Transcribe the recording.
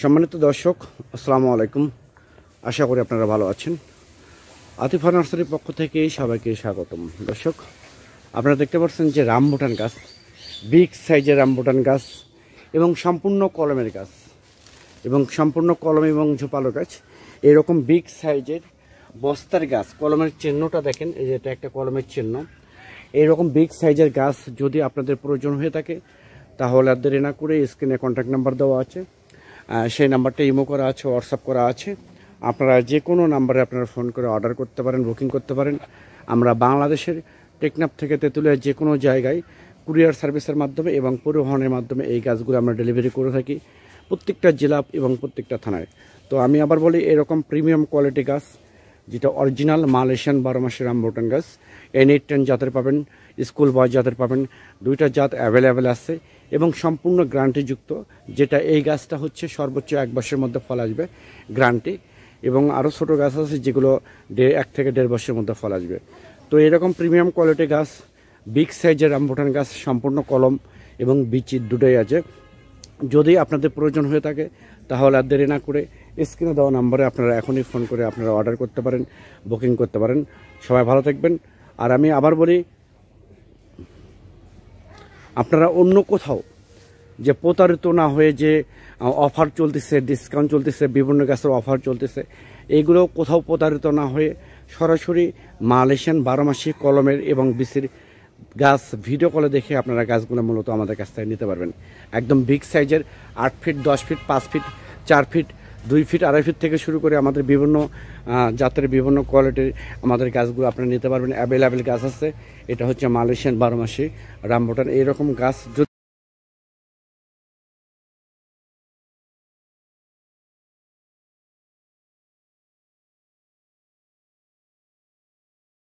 সম্মানিত দর্শক, আসসালামু আলাইকুম। আশা করি আপনারা ভালো আছেন। আতিফা নার্সারির পক্ষ থেকে সবাইকে স্বাগতম। দর্শক, আপনারা দেখতে পাচ্ছেন যে রামবুটান গাছ, বিগ সাইজের রামবুটান গাছ এবং সম্পূর্ণ কলমের গাছ এবং সম্পূর্ণ কলম এবং ঝোপালো গাছ, এরকম বিগ সাইজের বস্তার গাছ। কলমের চিহ্নটা দেখেন, এই যে এটা একটা কলমের চিহ্ন। এইরকম বিগ সাইজের গাছ যদি আপনাদের প্রয়োজন হয়ে থাকে তাহলে আর দেরি না করে স্ক্রিনে কন্ট্যাক্ট নাম্বার দেওয়া আছে, সেই নাম্বারটা ইমো করা আছে, হোয়াটসঅ্যাপ করা আছে। আপনারা যে কোনো নাম্বারে আপনারা ফোন করে অর্ডার করতে পারেন, বুকিং করতে পারেন। আমরা বাংলাদেশের টেকনাফ থেকে তেঁতুলিয়ার যে কোনো জায়গায় কুরিয়ার সার্ভিসের মাধ্যমে এবং পরিবহনের মাধ্যমে এই গাছগুলো আমরা ডেলিভারি করে থাকি প্রত্যেকটা জেলা এবং প্রত্যেকটা থানায়। তো আমি আবার বলি, এরকম প্রিমিয়াম কোয়ালিটি গাছ যেটা অরিজিনাল মালয়েশিয়ান 12 মাসের রামবুটান গাছ, N8-10 জাতের পাবেন, স্কুল বয় জাতের পাবেন। দুইটা জাত অ্যাভেলেবেল আছে এবং সম্পূর্ণ গ্যারান্টিযুক্ত। যেটা এই গাছটা হচ্ছে সর্বোচ্চ 1 বছরের মধ্যে ফল আসবে, গ্যারান্টি। এবং আরও ছোটো গাছ আছে যেগুলো 1 থেকে 1.5 বছরের মধ্যে ফল আসবে। তো এরকম প্রিমিয়াম কোয়ালিটি গাছ, বিগ সাইজের রামবুটান গাছ, সম্পূর্ণ কলম এবং বিচি দুটোই আছে। যদি আপনাদের প্রয়োজন হয়ে থাকে তাহলে আর দেরি না করে স্ক্রিনে দেওয়া নাম্বারে আপনারা এখনই ফোন করে আপনারা অর্ডার করতে পারেন, বুকিং করতে পারেন। সবাই ভালো থাকবেন। আর আমি আবার বলি, আপনারা অন্য কোথাও যে প্রতারিত না হয়ে যে অফার চলতেছে, ডিসকাউন্ট চলতেছে, বিভিন্ন গাছের অফার চলতেছে, এইগুলো কোথাও প্রতারিত না হয়ে সরাসরি মালয়েশিয়ান 12 মাসি কলমের এবং বিচির গাছ ভিডিও কলে দেখে আপনারা গাছগুলো মূলত আমাদের কাছ থেকে নিতে পারবেন। একদম বিগ সাইজের 8 feet, 10 feet, 5 feet, 4 feet, 2 feet, 2.5 feet থেকে শুরু করে আমাদের বিভিন্ন জাতের বিভিন্ন কোয়ালিটির আমাদের গাছগুলো আপনারা নিতে পারবেন। অ্যাভেলেবেল গাছ আছে। এটা হচ্ছে মালয়েশিয়ান 12 মাসি রামবুটান। এইরকম গাছ